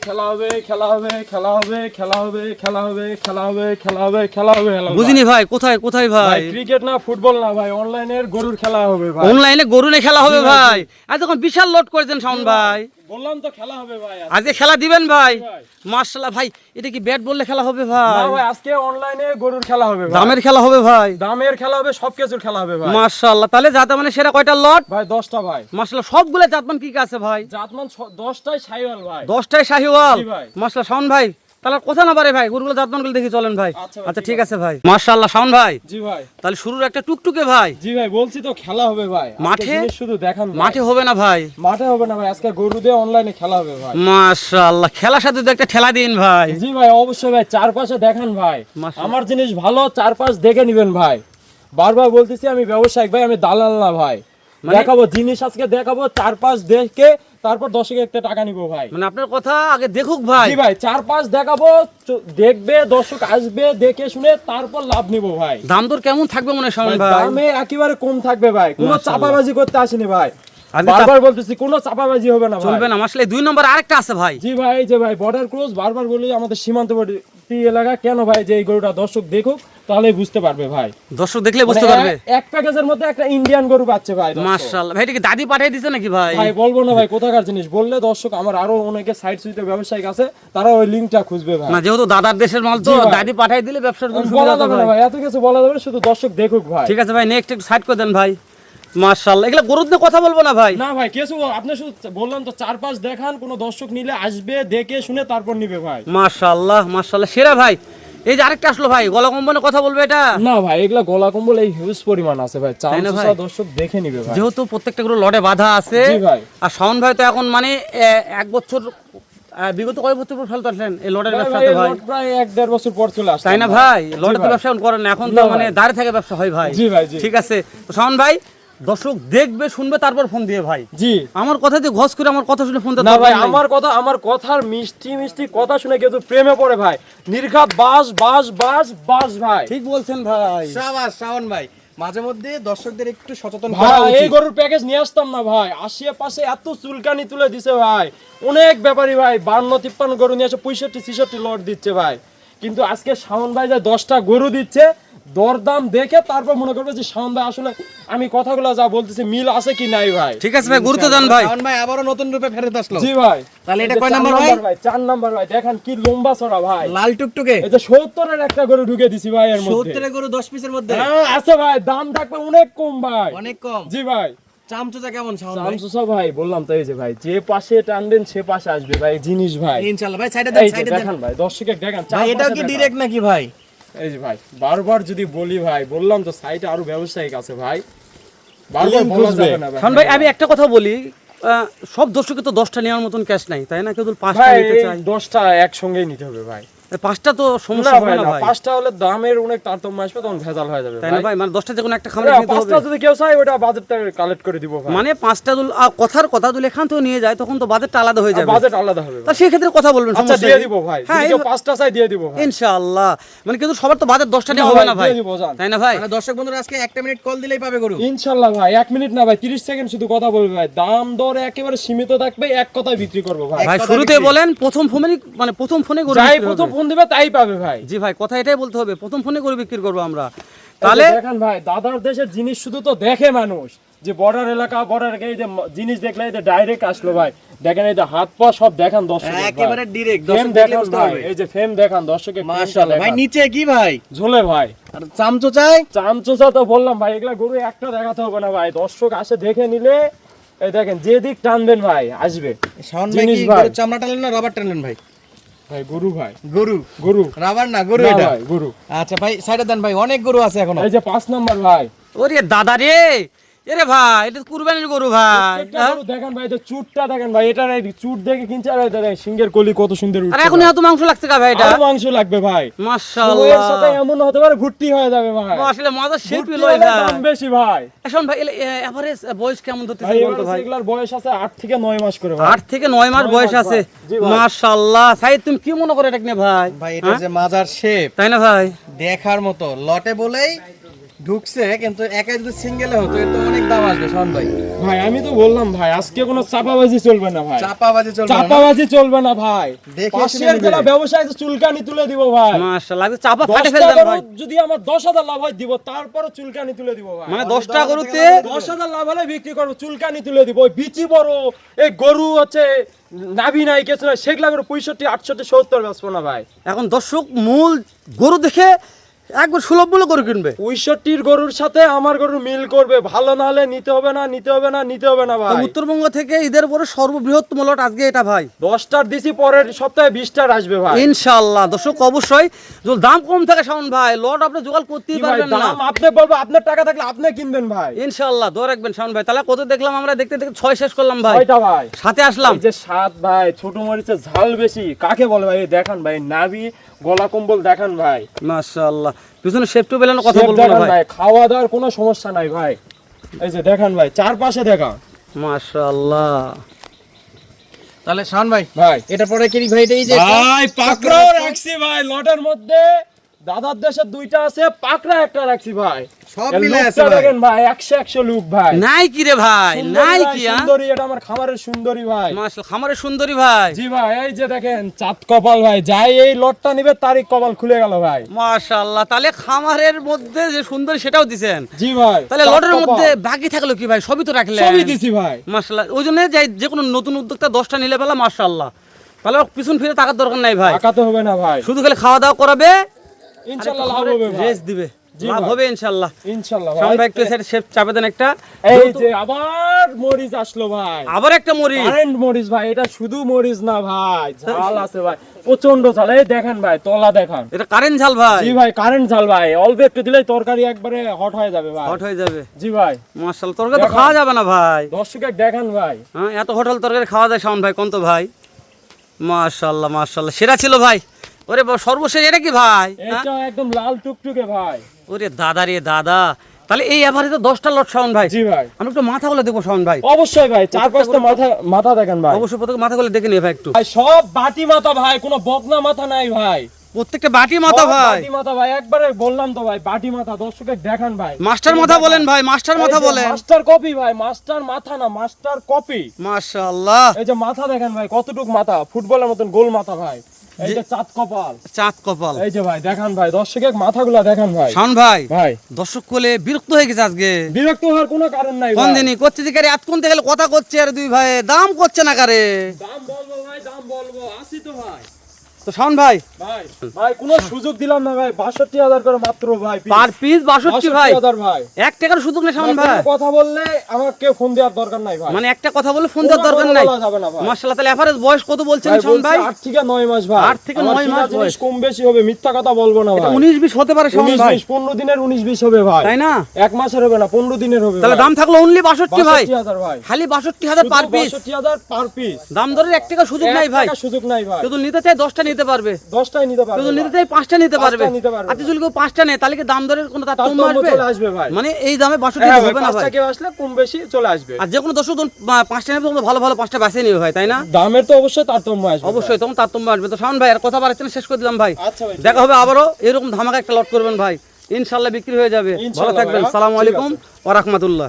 খেলা হবে খেলা হবে খেলা হবে খেলা হবে খেলা হবে খেলা হবে খেলা হবে খেলা হবে খেলা হবে। বুঝিনি ভাই, কোথায় কোথায় ভাই? ক্রিকেট না ফুটবল না ভাই, অনলাইনের গরুর খেলা হবে ভাই। অনলাইনে গরু নিয়ে খেলা হবে ভাই? আজ তখন বিশাল লোড করেছেন শাওন ভাই। বললাম তো খেলা হবে ভাই। আজকে খেলা দিবেন ভাই? ভাই। মাশাআল্লাহ ভাই, এটা কি ব্যাট বললে খেলা হবে ভাই? না ভাই, আজকে অনলাইনে গরুর খেলা হবে ভাই। দামের খেলা হবে ভাই? দামের খেলা হবে, সবকিছুর খেলা হবে ভাই। মাশাআল্লাহ, তাহলে জাত মানে সেরা কয়টা লট ভাই 10টা ভাই। মাশাআল্লাহ, সবগুলা জাতমান কি কি আছে ভাই? জাতমান 10টাই শাহিওয়াল ভাই। 10টাই শাহিওয়াল। জি ভাই। মাশাআল্লাহ শাওন ভাই, তাহলে কথা না পারে ভাই, গরুগুলো জাতমানগুলো দেখি চলেন ভাই। আচ্ছা ভাই, আচ্ছা ঠিক ঠিক আছে ভাই। মাশাআল্লাহ শাওন ভাই, জি ভাই। তাহলে শুরুর একটা টুকটুকে ভাই। জি ভাই, বলছি তো খেলা হবে ভাই। আজকে মাঠে? জিনিস শুধু দেখান ভাই। মাঠে হবে না ভাই? মাঠে হবে না ভাই, আজকে গরু দিয়ে অনলাইনে খেলা হবে ভাই। মাশাআল্লাহ, খেলার সাথে তো একটা ঠেলা দিন ভাই। জি ভাই, অবশ্যই ভাই, চারপাশে দেখান ভাই। মাশাআল্লাহ। আমার জিনিস ভালো, চারপাশ দেখে নিবেন ভাই। বারবার বলতেছি আমি ব্যবসায়িক ভাই, আমি দালাল না ভাই। দেখাবো জিনিস, আজকে দেখাবো, চারপাশ দেখে তারপর দর্শকে একটা টাকা নিবো ভাই। মানে আপনার কথা আগে দেখুক ভাই। জি ভাই, চারপাশ দেখাবো, দেখবে দর্শক, আসবে দেখে শুনে তারপর লাভ নিবো ভাই। দাম দর কেমন থাকবে মনে হয় শাওন ভাই? দামে একেবারে কম থাকবে ভাই, কোনো মাশাআল্লাহ। চাপাবাজি করতে আসেনি ভাই। আজকে বারবার বলতেছি কোনো চাপাবাজি হবে না ভাই। চলবে না। আসলে 2 নম্বর আরেকটা আছে ভাই। জি ভাই, এই যে ভাই বর্ডার ক্রস, বারবার বলি আমাদের সীমান্তবর্তী এলাকা কেন ভাই, যে এই গরুটা দর্শক দেখুক তাহলেই বুঝতে পারবে ভাই। দর্শক দেখলে বুঝতে মানে পারবে। এক প্যাকেজের মধ্যে একটা ইন্ডিয়ান গরু পাচ্ছে ভাই দর্শক। মাশাআল্লাহ ভাই, এটা কি দাদি পাঠিয়ে দিছে নাকি ভাই? ভাই বলবো না ভাই কোথাকার জিনিস, বললে দর্শক, আমার আরো অনেকে সাইট সুইতে ব্যবসায়িক আছে, তারা ওই লিংকটা খুঁজবে ভাই। না, যেহেতু দাদার দেশের মাল তো জি ভাই। দাদি পাঠিয়ে দিলে ব্যবসার কোনো বলা সুবিধা যাবে হবে না ভাই। ভাই, এত কিছু বলা যাবে না, শুধু দর্শক দেখুক ভাই। ঠিক আছে ভাই, নেক্সট একটু সাইড করে দেন ভাই। মাশাআল্লাহ, এগুলা গরুর নিয়ে কথা বলবো না ভাই। না ভাই, কিছু আপনি শুধু বললাম তো, চারপাশ দেখান, কোনো দর্শক নিলে আসবে, দেখে শুনে তারপর নিবে ভাই। মাশাআল্লাহ মাশাআল্লাহ, সেরা ভাই। এই যে আরেকটা আসলো ভাই, গলা কম্বনে কথা বলবে এটা? না ভাই, এগুলা গলা কম্বল এই হিউজ পরিমাণ আছে ভাই, তাই না ভাই? চামচা দর্শক দেখে নিবে ভাই। যেহেতু প্রত্যেকটা গরু লটে বাঁধা আছে। জি ভাই। আর শাওন ভাই তো এখন মানে 1 বছর, বিগত কয় বছর পর ফেলতে আসলেন এই লটের ভাই, ব্যবসাতে ভাই? লট প্রায় 1-1.5 বছর পর চলে আসছে। তাই না ভাই? লটে তো ভাই। ব্যবসা এখন করেন না, এখন না তো মানে ভাই। দাঁড়িয়ে থেকে ব্যবসা হয় ভাই। জি ভাই, জি। ঠিক আছে, তো শাওন ভাই, দর্শক দেখবে শুনবে তারপর ফোন দিয়ে ভাই। জি। আমার কথা দিয়ে ঘস করে আমার কথা শুনে ফোন দিতে না ভাই, দরকার নাই। আমার কথার মিষ্টি মিষ্টি কথা শুনে কেউ তো প্রেমে পড়ে ভাই। নির্ঘাত বাস বাস বাস বাস ভাই। ঠিক বলছেন ভাই। শাবাশ শাওন ভাই, মাঝে মধ্যে দর্শকদের একটু সচেতন করা ভাই এই উচিত। গরুর প্যাকেজ নিয়ে আসতাম না ভাই, আশেপাশে এত চুলকানি তুলে দিছে ভাই, অনেক ব্যাপারী ভাই 52-53 গরু নিয়ে আসে, 65-66 লট দিচ্ছে ভাই। কিন্তু আজকে শাওন ভাই যা 10টা গরু দিচ্ছে, দরদাম দেখে তারপর মনে করবে যে শাওন ভাই আসলে আমি কথাগুলো যা বলতেছি মিল আছে কি নাই ভাই। ঠিক আছে ভাই, গুরুত্ব দেন ভাই। শাওন ভাই আবারও নতুন রূপে ফেরত আসলো। জি ভাই। তাহলে এটা এই যে কয় 4 নাম্বার ভাই? 4 নাম্বার ভাই, দেখেন কি লম্বা চড়া ভাই। লাল টুকটুকে এই যে 70-এর একটা গরু ঢুকে দিছি ভাই এর মধ্যে। 70 গরু 10 পিসের মধ্যে হ্যাঁ আছে ভাই, দাম থাকবে অনেক কম ভাই। অনেক কম। জি ভাই। চামচুচা কেমন শাওন ভাই? চামচুসা ভাই, বললাম তো এই যে ভাই, যে পাশে টানবেন সে পাশে আসবে ভাই জিনিস ভাই। ইনশাআল্লাহ ভাই, সাইডে দেন, এই যে সাইডে দেন। দেখেন ভাই, দর্শকে দেখেন, ভাই এটাও কি ডাইরেক্ট নাকি ভাই? এই যে ভাই, বারবার যদি বলি ভাই, বললাম তো সাইটে আরো ব্যবসায়িক আছে ভাই, বারবার বলা যাবে না ভাই। শাওন ভাই, আমি একটা কথা বলি, সব দর্শকের তো 10টা নেওয়ার মতন ক্যাশ নাই, তাই না? কেউ 5টা ভাই নিতে এই চায়। 10টা একসঙ্গেই নিতে হবে ভাই। 5টা তো না সমস্যা হবে ভাই না না, ভাই, 5টা হলে দামের অনেক তারতম্য আসবে, তখন ভেজাল হয়ে যাবে তাই না ভাই। ভাই? মানে 10টা যে কোনো একটা খামারে না, নিতে হবে। 5টা যদি কেউ চায় ওটা বাজেটটা কালেক্ট করে দিব ভাই। মানে 5টা দুল কথার কথা দুল এখান থেকে নিয়ে যায়, তখন তো বাজেটটা আলাদা হয়ে যাবে। বাজেট আলাদা হবে তা ভাই। সেই ক্ষেত্রে কথা বলবেন, আচ্ছা সমস্যা দিয়ে নেই। দিব ভাই, হ্যাঁ, যদি কেউ 5টা চাই দিয়ে দিব ভাই। ইনশাআল্লাহ। মানে কিন্তু সবার তো বাজেট 10টা নিয়ে না হবে ভাই, না ভাই, দিয়ে দিব, যান। তাই না ভাই? মানে দর্শক বন্ধুরা আজকে 1 মিনিট কল দিলেই পাবে গরু। ইনশাআল্লাহ ভাই, 1 মিনিট না ভাই, 30 সেকেন্ড শুধু কথা বলবে ভাই, দাম দর একেবারে সীমিত থাকবে, এক কথায় বিক্রি করব ভাই। ভাই কথা শুরুতে বিক্রি। বলেন প্রথম ফোনে, মানে প্রথম ফোনে গরু যাই বিক্রি প্রথম হবে। ফোন দিবে তাই পাবে ভাই। জি ভাই, কথা এটাই বলতে হবে, প্রথম ফোনে গরু বিক্রি করবো আমরা। তাহলে তাহলে দেখেন ভাই, দাদার দেশের জিনিস শুধু তো দেখে মানুষ, যে বর্ডার এলাকা, বর্ডার এই যে জিনিস দেখলে এই যে ডাইরেক্ট আসলো ভাই, দেখেন এই যে হাত পা সব দেখান দর্শক, একেবারে direct, ফেম দর্শক দেখলে দেখান বুঝতে ভাই, পারবে। এই যে ফেম দেখান দর্শকে, মাশাআল্লাহ ভাই, নিচে কি ভাই? ঝোলে ভাই। আর চামচুচায় চামচুচা তো বললাম ভাই, এগুলা গরু একটা দেখাতে হবে না ভাই, দর্শক আসে দেখে নিলে, এই দেখেন যে দিক টানবেন ভাই আসবে। শাওন ভাই জিনিস কি ভাই। গরুর চামড়া টানলেন না রবার টানলেন ভাই? ভাই গরু ভাই, গরু গরু রাবার না, গরু না এটা। ভাই, গরু। আচ্ছা ভাই, সাইডে দেন ভাই, অনেক গরু আছে এখনো। এই যে 5 নাম্বার ভাই, ওরে দাদা রে, এরে ভাই, এটা তো কুরবানির গরু ভাই। প্রত্যেকটা গরু দেখেন ভাই, এটা চুটটা দেখেন ভাই, এটার এই চুট দেখে কিনছে, আর এই দেখেন সিংহের কলি কত সুন্দর আর উঠছে এখন ভাই। এত মাংস লাগছে কা ভাই? এটা আরো মাংস লাগবে ভাই, মাশাআল্লাহ, সময়ের সাথে এমন হতে পারে ভুট্টি হয়ে যাবে ভাই, আসলে মজা শেপই ভুট্টি লয় হলে ভাই। দাম বেশি ভাই। এখন ভাই এভারেজ বয়স কেমন ধরতেছে ভাই বলতো ভাই? এগুলার বয়স আছে 8 থেকে 9 মাস করে ভাই। 8 থেকে 9 মাস 9 বয়স মাস আছে। ভাই। জি ভাই। মাশাআল্লাহ, সাইদ তুমি কি মনে করে এটা নিয়ে ভাই? ভাই এটা যে মাজার শেপ তাই না ভাই? দেখার মতো, লটে বলেই ঢুকছে, কিন্তু একাই যদি সিঙ্গেলে হতো এর তো অনেক দাম আসবে শাওন ভাই। ভাই আমি তো বললাম ভাই আজকে কোনো চাপাবাজি চলবে না ভাই, চাপাবাজি চলবে না? চাপাবাজি চলবে না ভাই। দেখে পাশের শুনে যারা নেবে। ব্যবসায়ী আছে চুলকানি তুলে দিব ভাই। মাশাআল্লাহ চাপা 10 ফাটে ফেল টাকা দেন ভাই। গরু যদি আমার 10,000 লাভ হয় দিব, তারপরে চুলকানি তুলে দিব ভাই। মানে 10 টাকা গরুতে 10,000 লাভ হলে বিক্রি করবো, চুলকানি তুলে দিব। ওই বিচি বড় এই গরু হচ্ছে নাভি নাই কিছু নাই, সেগুলা করে 65, 68, 70 বেচবো না ভাই। এখন দর্শক মূল গরু দেখে একবার সুলভ মূল্য গরু কিনবে। 65 গরুর সাথে আমার গরু মিল করবে, ভালো না হলে নিতে হবে না, নিতে হবে না, নিতে হবে না তো ভাই। উত্তরবঙ্গ থেকে ঈদের পরে সর্ববৃহত্তম লট আজকে এটা ভাই। 10টার দিছি, পরের সপ্তাহে 20টার আসবে ভাই। ইনশাআল্লাহ দর্শক অবশ্যই যদি দাম কম থাকে শাওন ভাই লট আপনি জোগাড় করতেই কি ভাই, পারবেন না। দাম আপনি বলবো, আপনার টাকা থাকলে আপনি কিনবেন ভাই। ইনশাআল্লাহ দোয়া রাখবেন শাওন ভাই। তাহলে কত দেখলাম আমরা, দেখতে দেখতে 6 শেষ করলাম ভাই, কয়টা ভাই? সাথে আসলাম। এই যে 7 ভাই, ছোট মরিচের ঝাল বেশি কাকে বলে ভাই? এই দেখেন ভাই, নাভি গলা কম্বল দেখেন ভাই, মাশাআল্লাহ পিছনে শেপটু বেলানো কথা শেপ বলবো না দেখেন ভাই। ভাই, খাওয়া দাওয়ার কোনো সমস্যা নাই ভাই। এই যে দেখেন ভাই, চারপাশে দেখা মাশাআল্লাহ তাহলে শাওন ভাই, ভাই। এটা পরে কি ভাই? এই যে ভাই পাকড়াও রাখছি ভাই, লটের মধ্যে দাদার দেশের 2টা আছে, পাকড়া একটা রাখছি ভাই। সব এর মিলে আছে লুকটা ভাই। দেখেন ভাই, 100 লুক ভাই। নাই কি রে ভাই, সুন্দরী নাই ভাই, কি সুন্দরী, এটা আমার খামারের সুন্দরী ভাই। মাশাআল্লাহ খামারের সুন্দরী ভাই। জি ভাই, এই যে দেখেন চাঁদ কপাল ভাই, যাই এই লটটা নিবে তারই কপাল খুলে গেল ভাই। মাশাআল্লাহ তাহলে খামারের মধ্যে যে সুন্দরী সেটাও দিছেন। জি ভাই, তাহলে চাঁদ লটের কপাল। মধ্যে বাকি থাকলো কি ভাই? সবই তো রাখলেন। সবই দিছি ভাই। মাশাআল্লাহ ওই জন্য যাই যে কোনো নতুন উদ্যোক্তা 10টা নিলে পেলা মাশাআল্লাহ। তাহলে ওর পিছন ফিরে তাকার দরকার নাই ভাই, টাকাতে হবে না ভাই, শুধু খালি খাওয়া দাওয়া করাবে, ইনশাআল্লাহ লাভ হবে ভাই। রেস্ট দিবে, জি লাভ ভাই। হবে ইনশাআল্লাহ। ইনশাআল্লাহ শাওন ভাই ভাই। একটু শেপ চাপে দেন একটা। এই যে আবার মরিচ আসলো ভাই, আবার একটা মরি। কারেন্ট মরিচ ভাই, এটা শুধু মরিচ না ভাই, ঝাল আছে ভাই, প্রচন্ড ঝাল। এই দেখেন ভাই, তলা দেখেন। এটা কারেন্ট ঝাল ভাই। জি ভাই, কারেন্ট ঝাল ভাই, অল্প একটু দিলেই তরকারি একবারে হট হয়ে যাবে ভাই। হট হয়ে যাবে। জি ভাই, মাশাআল্লাহ তরকারি তো দেখেন। খাওয়া যাবে না ভাই। দর্শকে দেখেন ভাই। হ্যাঁ এত হোটেল তরকারি খাওয়া যায় শাওন ভাই কোন তো ভাই? মাশাআল্লাহ মাশাআল্লাহ সেরা ছিল ভাই। ওরে সর্বশেষ এটা কি ভাই? হ্যাঁ? এটা একদম লাল টুকটুকে ভাই। ওরে দাদা রে দাদা, তাহলে এই এভারেজে 10টা লট শাওন ভাই। জি ভাই, আমি একটু মাথাগুলো দেখবো শাওন ভাই। অবশ্যই ভাই, চার পাঁচটা মাথা মাথা দেখেন ভাই। অবশ্যই প্রত্যেক মাথাগুলো দেখে নিয়ে ভাই একটু। ভাই সব বাটি মাথা ভাই, কোনো বকনা মাথা নাই ভাই। প্রত্যেকটা বাটি মাথা সব ভাই। বাটি মাথা ভাই, একবারে বললাম তো ভাই, বাটি মাথা। দর্শকে দেখান ভাই, মাস্টার মাথা বলেন ভাই, মাস্টার মাথা বলেন। মাস্টার কপি ভাই, মাস্টার মাথা না, মাস্টার কপি। মাশাআল্লাহ এই যে মাথা দেখেন ভাই, কতটুক মাথা, ফুটবলের মতন গোল মাথা ভাই। এই যে চাঁদ কপাল, চাঁদ কপাল। এই যে ভাই দেখান ভাই, দর্শকের মাথাগুলা দেখান ভাই। শাওন ভাই ভাই দর্শক কোলে বিরক্ত হয়ে গেছে আজকে। বিরক্ত হওয়ার কোনো কারণ নাই কোন ভাই। দিনই করছে যে কারে এত কোনতে গেলে কথা করছে আর দুই ভাই দাম করছে না কারে। দাম বলবো ভাই, দাম বলবো, আসি তো ভাই। তো শাওন ভাই ভাই ভাই কোনো সুযোগ দিলাম না ভাই, 62,000 করে মাত্র ভাই। পার পিস 62 ভাই। 62,000 ভাই। 1 টাকার সুযোগ নেই শাওন ভাই, ভাই। কোনো কথা বললে আমাকে কেউ ফোন দেওয়ার দরকার নাই ভাই। মানে একটা কথা বলে ফোন দেওয়ার কোনো দরকার কথা নাই। বলা যাবে না ভাই। মাশাআল্লাহ তাহলে এভারেজ বয়স কত বলছেন ভাই শাওন বলছি ভাই? 8 থেকে 9 মাস ভাই। 8 থেকে আমার 9 কিনা মাস জিনিস বয়স। কম বেশি হবে, মিথ্যা কথা বলবো না ভাই। 19-20 হতে পারে শাওন 19 ভাই, 20 15 দিনের 19 20 হবে ভাই। তাই না? এক মাসের হবে না, 15 দিনের হবে তাহলে ভাই। দাম থাকলো অনলি 62 ভাই, 62,000 ভাই। খালি 62,000 পার পিস। 62,000 per piece. দাম দরের 1 টাকা সুযোগ নাই ভাই। সুযোগ নাই ভাই। যদি নিতে চাই 10টা নিতে পারবে, 10টাই নিতে পারবে যদি নিতে ভাই। চাই 5টা নিতে পারবে। 5টা নিতে পারবে আচ্ছা যদি কেউ 5টা নেয় তাহলে কি দাম দরের কোনো তারতম্য তারতম্য আসবে? চলে আসবে ভাই। মানে এই দামে 62 হ্যাঁ হবে ভাই, না 5টা ভাই। কেউ আসলে কম বেশি চলে আসবে। আর যে কোনো দর্শক 5টা নেবে তখন ভালো ভালো 5টা বাছিয়ে নিবে ভাই, তাই না? দামের তো অবশ্যই তারতম্য আসবে। অবশ্যই তখন তারতম্য আসবে। তো শাওন ভাই আর কথা বাড়াচ্ছেন শেষ করে দিলাম ভাই। আচ্ছা ভাই, দেখা হবে আবারও এরকম ধামাকা একটা লট করবেন ভাই, ইনশাআল্লাহ বিক্রি হয়ে যাবে। ভালো ইনশাআল্লাহ থাকবেন। ভাই, সালামু ঠিক আলাইকুম আছে। ওয়া রাহমাতুল্লাহ।